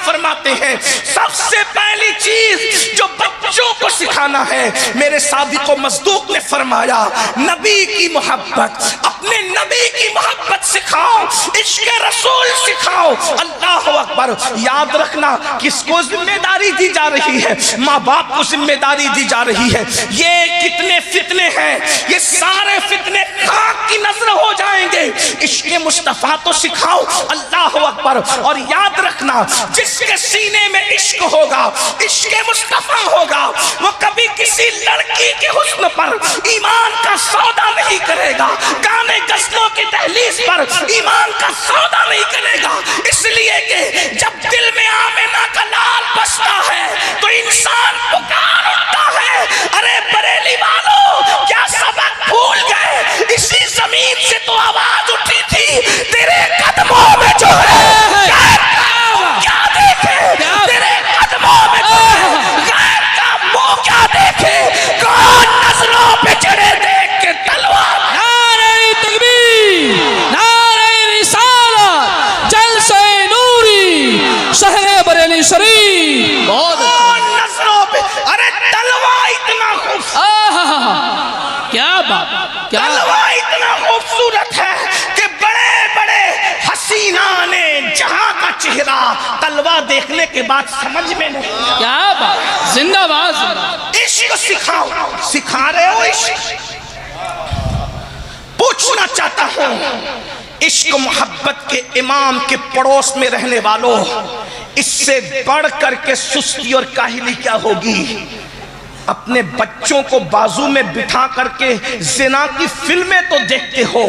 फरमाते हैं सबसे पहली चीज जो बच्चों को सिखाना है, मेरे सादिक मज़दूक ने फरमाया नबी की मोहब्बत, अपने नबी की मोहब्बत सिखाओ, इश्क़ रसूल सिखाओ। अल्लाह अकबर। याद रखना किसको जिम्मेदारी दी जा रही है? माँ बाप को जिम्मेदारी दी जा रही है। ये कितने फितने हैं, ये सारे फितने खाक की नजर हो जाएंगे। इश्क़ मुस्तफ़ा तो सिखाओ। अल्लाह अकबर। और याद रखना जिसके सीने में इश्क होगा, इश्क़ मुस्तफ़ा होगा, वो कभी किसी लड़की के हुस्न पर ईमान का सौदा नहीं करेगा, गाने गज़लों की दहलीज पर ईमान का सौदा नहीं करेगा। इसलिए कि जब दिल में आमिना का लाल बसता है तो इंसान पुकार उठता है, अरे बरेली वालों क्या सबक भूल गए? इसी जमीन से तो आवाज उठी थी, तेरे कदमों में जो है क्या देखे, तेरे कदमों में जो है गैर का मुंह क्या देखे, कौन नजरों पे चढ़े देख के तलवार। नारे तकबीर, नारे रिसालत, जलसे नूरी, शहर बरेली शरीफ। बहुत नजरों पे, अरे तलवार इतना क्या बात, क्या तलवार इतना खूबसूरत है कि बड़े बड़े हसीना ने जहां का चेहरा तलवार देखने के बाद समझ में नहीं। क्या बात, जिंदाबाद। इश्क सिखाओ, सिखा रहे हो इश्क? पूछना चाहता हूं इश्क मोहब्बत के इमाम के पड़ोस में रहने वालों, इससे बढ़ करके सुस्ती और काहिली क्या होगी? अपने बच्चों को बाजू में बिठा करके ज़िना की फिल्में तो देखते हो,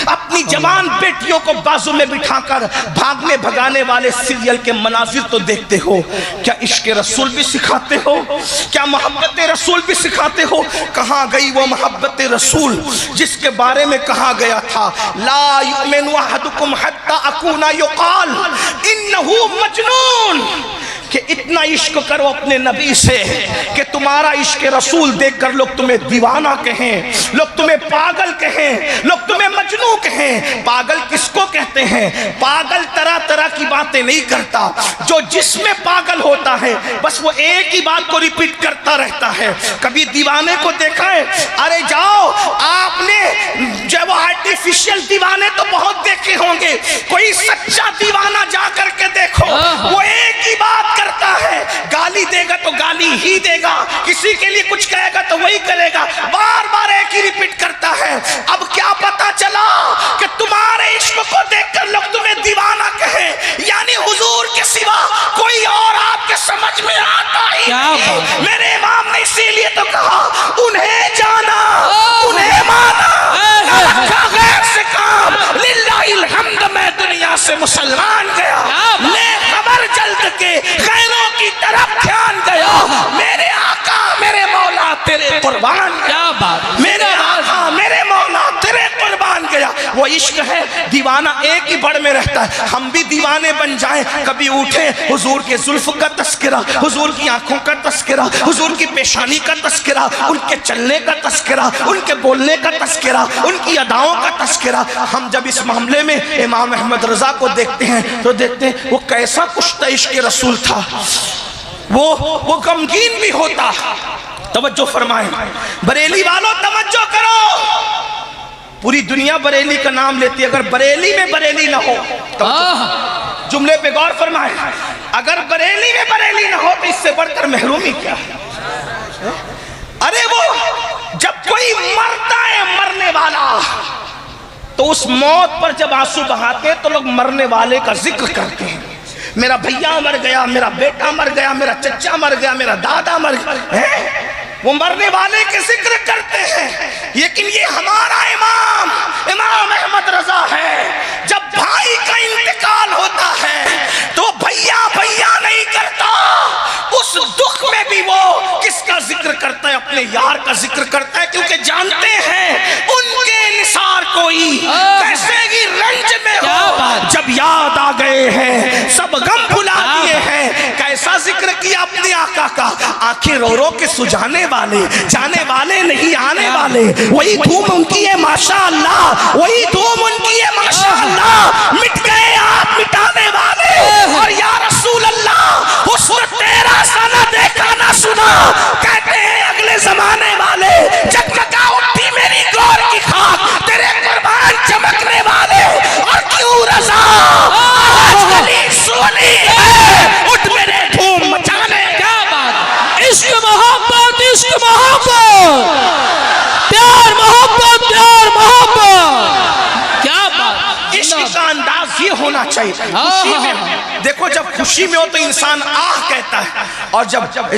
अपनी जवान बेटियों को बाजू में बिठाकर भागने भगाने वाले सीरियल के मनाजिर तो देखते हो। क्या इश्क रसूल भी सिखाते हो? क्या मोहब्बत रसूल भी सिखाते हो? कहाँ गई वो मोहब्बत रसूल जिसके बारे में कहा गया था ला युमिनु अहदुकुम हत्ता अकूना युकाल इन्नहु मजनून, कि इतना इश्क करो अपने नबी से कि तुम्हारा इश्क रसूल देखकर लोग तुम्हें दीवाना कहें, लोग तुम्हें पागल कहें, लोग तुम्हें मजनू कहें। पागल किसको कहते हैं? पागल तरह तरह की बातें नहीं करता, जो जिसमें पागल होता है बस वो एक ही बात को रिपीट करता रहता है। कभी दीवाने को देखा है? अरे जाओ, आपने जो वो आर्टिफिशियल दीवाने तो बहुत देखे होंगे, कोई सच्चा दीवाना जा करके देखो, वो एक ही बात करता है, गाली देगा तो गाली ही देगा, किसी के लिए कुछ कहेगा तो वही करेगा, बार बार एक ही रिपीट करता है। अब क्या पता चला कि तुम्हारे इश्क को देखकर लोग तुम्हें दीवाना कहे, यानी हुजूर के सिवा कोई और आपके समझ में आता ही नहीं। मेरे इमाम ने इसीलिए तो कहा उन्हें जाना, उन्हें माना, रखा गैर से काम, लिल्लाहिल हम्द, मैं दुनिया से मुसलमान गया, ले खबर जल्द के गैरों की तरफ ध्यान गया, मेरे आका मेरे मौला तेरे कुर्बान। क्या बात, मेरे आका मेरे मौला तेरे कुर्बान गया। वो इश्क है, दीवाना एक ही बड़ में रहता है। हम भी दीवाने बन जाएं, कभी उठे हुजूर के जुल्फ का तस्करा, हुजूर की आंखों का तस्करा, हुजूर की पेशानी का तस्करा, उनके चलने का तस्करा, उनके बोलने का तस्करा, उनकी अदाओं का तस्करा। हम जब इस मामले में इमाम अहमद रजा को देखते हैं तो देखते हैं वो कैसा कुश्ता इश्क रसूल था, वो गमगीन भी होता। तवज्जो फरमाएं बरेली वालों, तवज्जो करो। पूरी दुनिया बरेली का नाम लेती है, अगर बरेली में बरेली ना हो तो जुमले पे गौर फरमाएं, अगर बरेली में बरेली ना हो तो इससे बढ़कर महरूमी क्या है? अरे वो जब कोई मरता है मरने वाला, तो उस मौत पर जब आंसू बहाते तो लोग मरने वाले का जिक्र करते हैं। मेरा भैया मर गया, मेरा बेटा मर गया, मेरा चचा मर गया, मेरा दादा मर गया, वो मरने वाले के जिक्र करते हैं। लेकिन ये हमारा इमाम अहमद रजा है, जब भाई का इंतकाल होता है तो भैया भैया नहीं करता, उस दुख में भी वो किसका जिक्र करता है? अपने यार का जिक्र करता है, क्योंकि जानते हैं उनके निसार कोई कैसे ही रंज में हो, जब याद आ गए हैं सब गम भुला दिए हैं। कैसा जिक्र किया अपने आका का, आंखें रो रो के सुझाने वाले, जाने वाले नहीं आने वाले, वही धूम उनकी है माशाअल्लाह, वही धूम उनकी है माशाअल्लाह, मिट गए आप मिटाने वाले, और या होना चाहिए। खुशी में हो, देखो जब खुशी में हो तो इंसान आह कहता है, और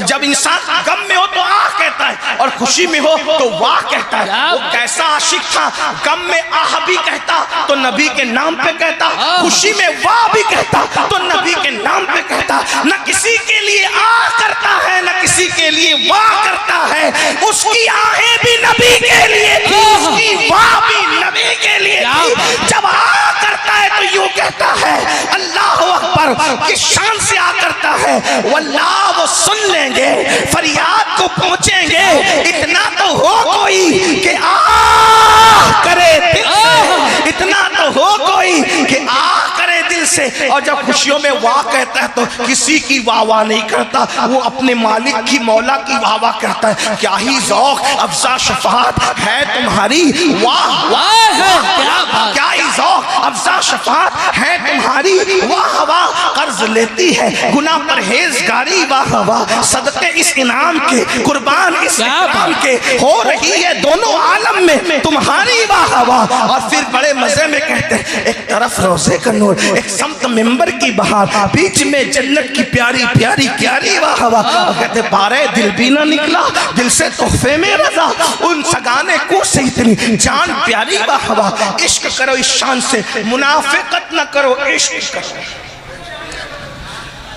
जब इंसान गम में हो तो आह कहता है, और खुशी में हो तो वाह कहता है। वो कैसा आशिक था, गम में आह भी कहता तो नबी के नाम पे कहता, खुशी में वाह भी कहता तो नबी के नाम पे कहता। न किसी के लिए आह करता है, न किसी के लिए वाह करता है, उसकी आहें भी नबी के लिए थी, उसकी वाह भी नबी के लिए थी। जब आह करता है तो यूं कहता है अल्लाह अकबर, किस शान से आ करता है, वल्लाह वो सुन लेंगे, फरियाद को पहुंचेंगे। इतना तो हो कोई कि आह करे दिल से, इतना तो हो कोई कि आह करे दिल से। और जब खुशियों में वाह कहता है तो किसी की वाह वाह नहीं करता, वो अपने मालिक की, मौला की वाह वाह करता है। क्या ही ज़ौक़ अफ़ज़ा शफ़ाअत है तुम्हारी, वाह वाह, क्या ही ज़ौक़ अफ़ज़ा शफ़ाअत है तुम्हारी, वाह वाह। कर्ज लेती है गुनाह परहेज़गारी, वाह वाह। सदक़े इस इनाम के, कुर्बान इस इनाम के, हो रही है दोनों आलम में तुम्हारी, वाह वाह। और फिर बड़े मजे में कहते हैं, एक तरफ रोज़े का नूर, एक समत मिंबर की बहार, बीच में जन्नत की प्यारी प्यारी क्यारी, वाह वाह। कहते पारे दिल भी ना निकला, दिल से तोहफे में रजा, उन सगाने को से इतनी जान प्यारी, वाह वाह। इश्क करो इस शान से, मुनाफिकत न करो, इश्क करो,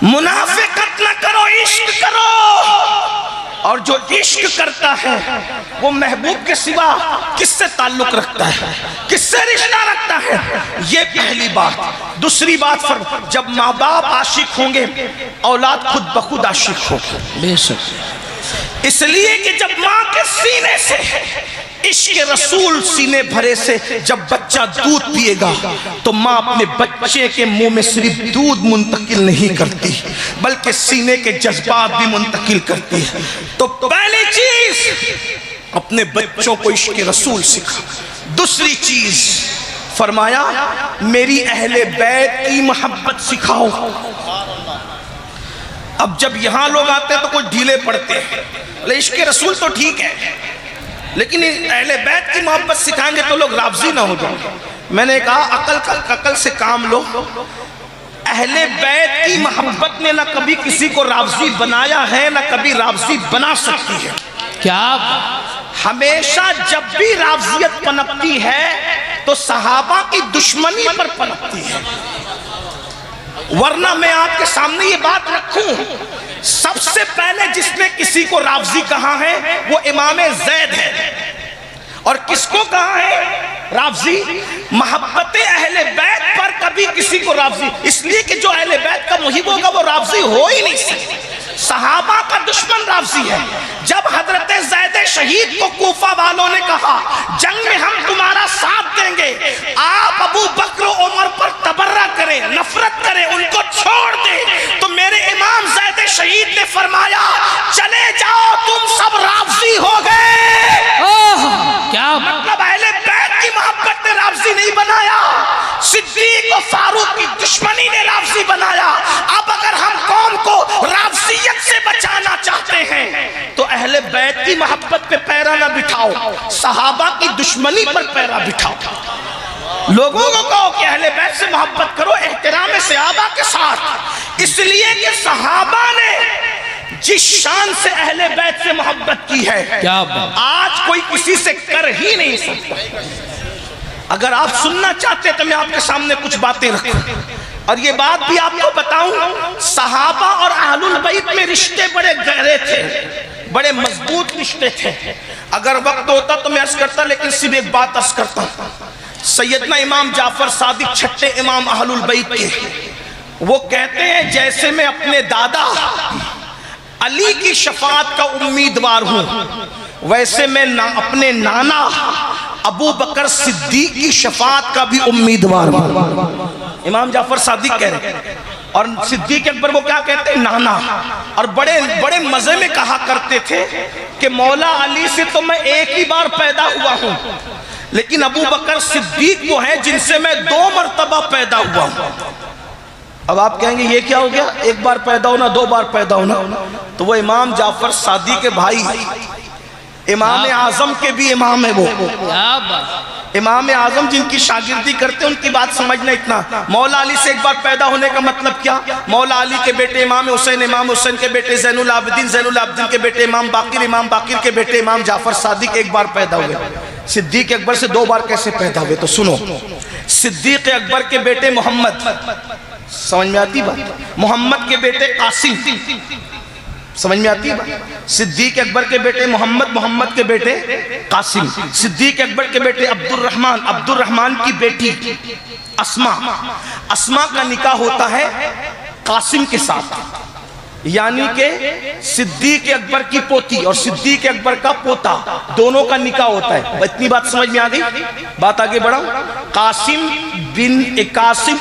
मुनाफिकत न करो, इश्क करो। और जो इश्क करता है वो महबूब के सिवा किससे ताल्लुक रखता है, किससे रिश्ता रखता है, ये पहली बात। दूसरी बात, जब माँ बाप आशिक होंगे औलाद खुद ब खुद आशिक होगी, बेशक। इसलिए कि जब माँ के सीने से इश्क रसूल सीने भरे से जब बच्चा दूध पिएगा तो माँ अपने बच्चे के मुंह में सिर्फ दूध मुंतकिल नहीं करती बल्कि सीने के जज्बात भी मुंतकिल करती है। तो पहली चीज अपने बच्चों को इश्क रसूल सिखा। दूसरी चीज फरमाया मेरी अहले बैत की मोहब्बत सिखाओ। अब जब यहां लोग आते हैं तो कुछ ढीले पड़ते हैं, इश्क रसूल तो ठीक है, लेकिन अहले बैत की मोहब्बत सिखाएंगे तो लोग राज़ी ना हो जाएंगे। मैंने कहा अकल से काम लो। अहले बैत की मोहब्बत ने ना कभी किसी को राज़ी बनाया है, ना कभी राज़ी बना सकती है। क्या हमेशा जब भी राज़ियत पनपती है तो सहाबा की दुश्मनी पर पनपती है। वरना मैं आपके सामने ये बात रखूं, सबसे पहले जिसने किसी को राज़ी कहा है वो इमाम ज़ैद है। और किसको कहा है राज़ी? मोहब्बत अहले बैत पर कभी किसी को राज़ी, इसलिए कि जो अहले बैत का मुहिब होगा वो राज़ी हो ही नहीं सकता। सहाबा का दुश्मन राज़ी है। जब हजरत ज़ैद शहीद को कूफा वालों ने कहा जंग में हम तुम्हारा साथ देंगे, आप अबू बकर उमर पर तबर्रा करें, नफरत करें, उनको छोड़ दें, तो मेरे इमाम ज़ैद शहीद ने फरमाया चले जाओ तुम सब राज़ी हो गए। क्या मतलब अहले बैत की मोहब्बत ने राज़ी नहीं बनाया, सिद्दीक और फारूक की दुश्मनी ने राज़ी बनाया। अब अगर हम कौम को राज़ियत से बचाना चाहते हैं तो अहले बैत की मोहब्बत पे पैरा ना बिठाओ, सहाबा की दुश्मनी पर पैरा बिठाओ। लोगों को कहो कि अहले बैत से मोहब्बत करो एहतराम सहाबा के साथ, इसलिए कि सहाबा ने जिस शान से अहले बैत से मोहब्बत की है क्या आज कोई किसी से कर ही नहीं सकता। अगर आप सुनना चाहते तो मैं आपके सामने कुछ बातें रखूं, और ये बात भी आपको बताऊं, सहाबा और अहलुल बैत में रिश्ते बड़े गहरे थे, बड़े मजबूत रिश्ते थे। अगर वक्त होता तो मैं अर्ज करता, लेकिन सिर्फ एक बात अर्ज करता हूं। सैयदना इमाम जाफर सादिक छठे इमाम अहलुल बैत के, वो कहते हैं जैसे मैं अपने दादा अली की शफाअत का उम्मीदवार हूं, वैसे मैं अपने नाना अबू बकर सिद्दीक की शफाअत का भी उम्मीदवार हूं। इमाम जाफर सादिक कह रहे हैं, और सिद्दीक अकबर को क्या कहते हैं? नाना। और बड़े बड़े मजे में कहा करते थे कि मौला अली से तो मैं एक ही बार पैदा हुआ हूं, लेकिन अबू बकर सिद्दीक वो है जिनसे मैं 2 मरतबा पैदा हुआ हूं। अब आप कहेंगे ये क्या हो गया, एक बार पैदा होना, 2 बार पैदा होना? तो वो इमाम जाफर सादिक के भाई इमाम आजम के भी इमाम है वो। इमाम आजम जिनकी शागिर्दी करते उनकी बात समझना इतना। मौला अली से एक बार पैदा होने का मतलब क्या? मौला अली के बेटे इमाम हुसैन के बेटे ज़ैनुल आबिदीन के बेटे इमाम बाकिर के बेटे इमाम जाफर सादिक एक बार पैदा हुए। सिद्दीक अकबर से 2 बार कैसे पैदा हुए? तो सुनो, सिद्दीक अकबर के बेटे मोहम्मद, समझ में आती बात? मोहम्मद के बेटे कासिम, समझ में आती है? सिद्दीक अकबर के बेटे मोहम्मद के बेटे कासिम, सिद्दीक अकबर के बेटे अब्दुर्रहमान की बेटी अस्मा का निकाह होता है कासिम के साथ, यानी कि सिद्दीक अकबर की पोती और सिद्दीक अकबर का पोता दोनों का निकाह होता है। इतनी बात समझ में आ गई? बात आगे बढ़ाऊं। कासिम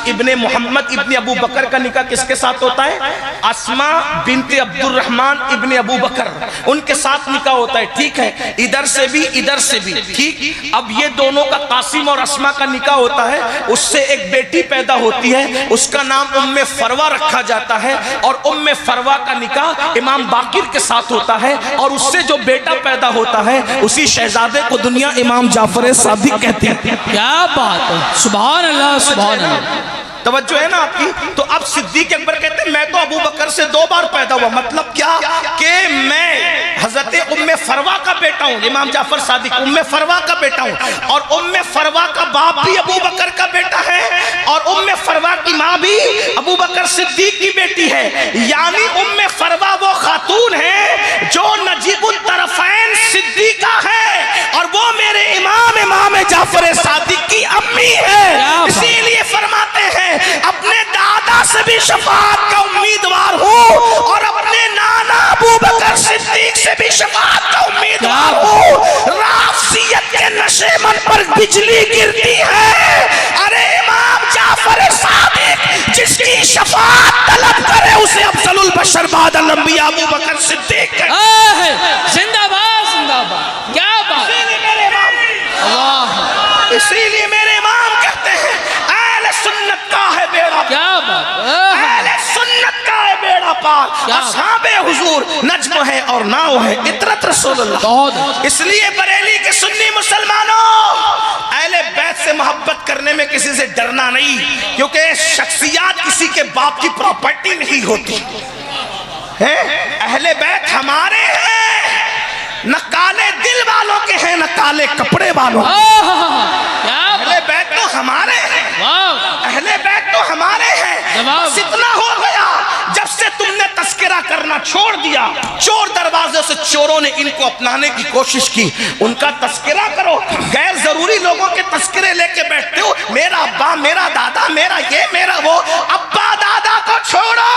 इब्ने मोहम्मद इब्ने अबू बकर का निकाह किसके साथ होता है? अस्मा बिनते अब्दुर्रहमान इब्ने अबू बकर, उनके साथ निकाह होता है। ठीक है, इधर से भी ठीक। अब ये दोनों का, कासिम और अस्मा का निकाह होता है, उससे एक बेटी पैदा होती है, उसका नाम उम्मे फरवा रखा जाता है और उम्मे फरवा का निकाह इमाम बाकिर के साथ होता है और उससे जो बेटा पैदा होता है उसी शहजादे को दुनिया इमाम जाफर सादिक कहती है। क्या बात है, सुभान अल्लाह सुभान अल्लाह। तवज्जो है ना आपकी? तो अब सिद्दीक अकबर कहते हैं मैं तो अबू बकर से 2 बार पैदा हुआ। मतलब क्या? कि मैं हजरत उम्मे फरवा का बेटा हूँ, इमाम जाफर सादिक उम्मे फरवा का बेटा हूँ और उम्मे फरवा का बाप भी अबू बकर का बेटा है और उम्मे फरवा की माँ भी अबू बकर सिद्दीक की बेटी है। यानी उम्मे फरवा वो खातून है जो नजीबुल तरफैन सिद्दीका है और वो मेरे इमाम जाफर सादिक की अम्मी है। इसीलिए फरमाते हैं अपने दादा से भी शफाअत का उम्मीदवार हूँ और अपने नाना अबू बकर सिद्दीक से भी शफाअत का उम्मीदवार हूँ। राफसियत के नशे मन पर बिजली गिरती है, अरे इमाम जाफर सादिक जिसकी शफाअत तलब करे उसे अफजलुल बशर बादल अंबिया अबू बकर सिद्दीक है। जिंदाबाद जिंदाबाद। क्या बात, इसीलिए मेरे इमाम कहते हैं अहले सुन्नत का है बेड़ा, क्या बात, अहले सुन्नत का है बेड़ा पार, असहाबे हुजूर नज्म है और नाव है इतरत रसूलुल्लाह। इसलिए बरेली के सुन्नी मुसलमानों, अहले बैत से मोहब्बत करने में किसी से डरना नहीं, क्योंकि शख्सियत किसी के बाप की प्रॉपर्टी नहीं होती है। अहले बैत हमारे हैं, न काले दिल वालों के हैं न काले कपड़े वालों। अहले बैत तो हमारे हैं, अहले बैत तो हमारे हैं। बस इतना हो गया, जब से तुमने तस्करा करना छोड़ दिया, चोर दरवाजे से चोरों ने इनको अपनाने की कोशिश की, उनका तस्करा करो। गैर जरूरी लोगों के तस्करे लेके बैठते हो, मेरा अब्बा, मेरा दादा, मेरा ये, मेरा वो। अब्बा दादा को छोड़ो,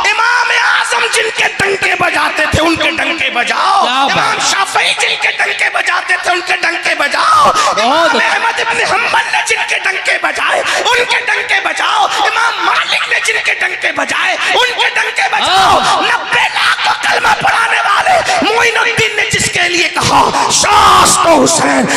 इमाम आजम जिनके डंके बजाते थे उनके डंके बजाओ, इमाम शाफई जिनके डंके बजाते थे उनके डंके बजाओ, इमाम अहमद इब्न हंबल ने जिनके डंके बजाए उनके डंके बजाओ, इमाम मालिक ने जिनके डंके बजाए उनके डंके बजाओ। 90 लाख को कलमा पढ़ाने वाले मोइनुद्दीन ने जिसके लिए कहा शास्त्र हुसैन,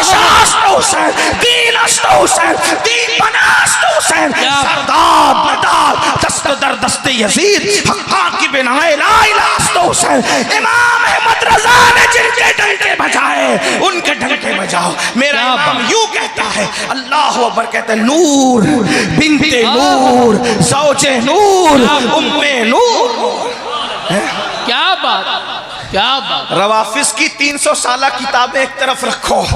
शास्त्र हुसैन, दीन अस्त हुसैन, दीन बनास्त हुसैन, सरदार बदार दस्त दर दस्ते यजीद हक्का की बिनाए ला इलाहा अस्त हुसैन। इमाम अहमद रजा ने जिनके डंके बजाए उनके डंके बजाओ। मेरा इमाम यूं कहता है, अल्लाह अकबर कहते हैं, नूर बिनते नूर ज़ौजे नूर उम्मे नूर। क्या बात, क्या बात। रवाफिज की 300 साला किताबें एक तरफ रखो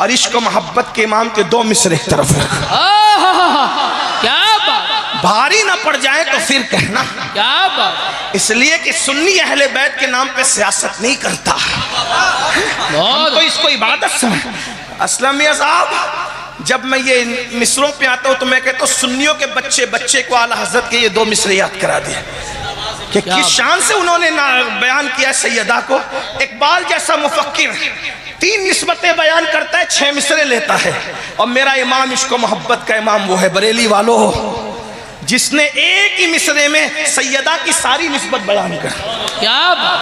और इश्क मोहब्बत के इमाम के 2 मिसरे एक तरफ रखो। क्या बात, भारी ना पड़ जाए तो फिर कहना। क्या बात। इसलिए कि सुन्नी अहले बैत के नाम पे सियासत नहीं करता, हम तो इसको इबादत समझ। असलम मियां साहब, जब मैं ये मिसरों पे आता हूँ तो मैं कहता हूँ सुन्नियों के बच्चे को आला हजरत के ये 2 मिसरे याद करा दिए कि किस शान से उन्होंने बयान किया सैयदा को। इकबाल जैसा मुफक्किर 3 निस्बतें बयान करता है, 6 मिसरे लेता है, और मेरा इमाम इश्क मोहब्बत का इमाम वो है बरेली वालों जिसने एक ही मिसरे में सैयदा की सारी निस्बत बयान कर। क्या बात।